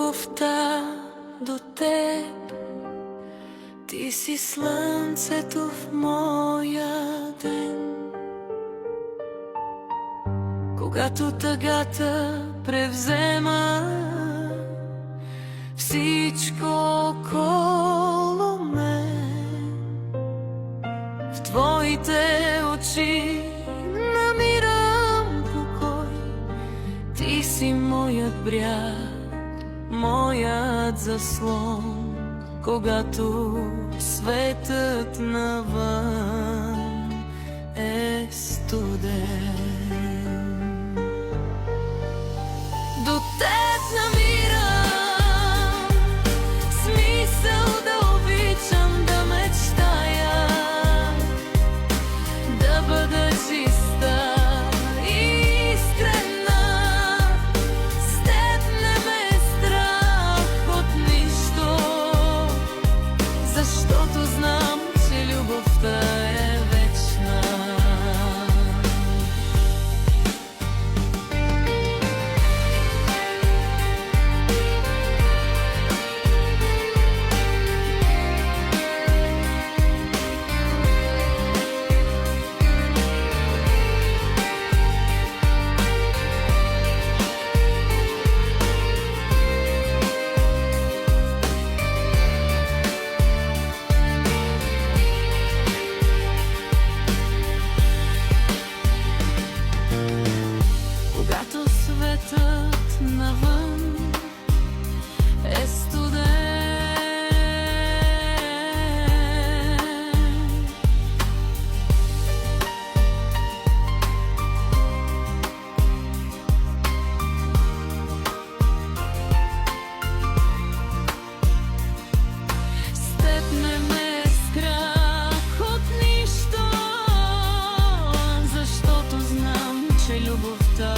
любовта до теб. Ти си слънцето в моя ден. Когато тъгата превзема всичко около мен, в твоите очи намирам покой. Ти си моят бряг, моят заслон, когато светът навън е студен. До теб намирам смисъл да обичам, да мечтая, да бъда чиста и искрена. С теб не ме е страх от нищо, защото знам, че любовта е вечна. Светът навън е студен, с теб не ме е страх от нищо, защото знам, че любовта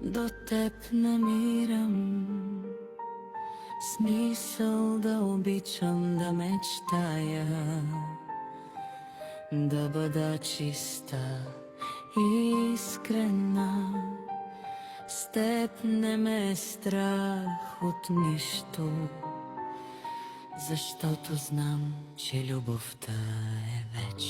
до теб намирам смисъл да обичам, да мечтая, да бъда чиста и искрена. С теб не ме е страх от нищо, защото знам, че любовта е вечна.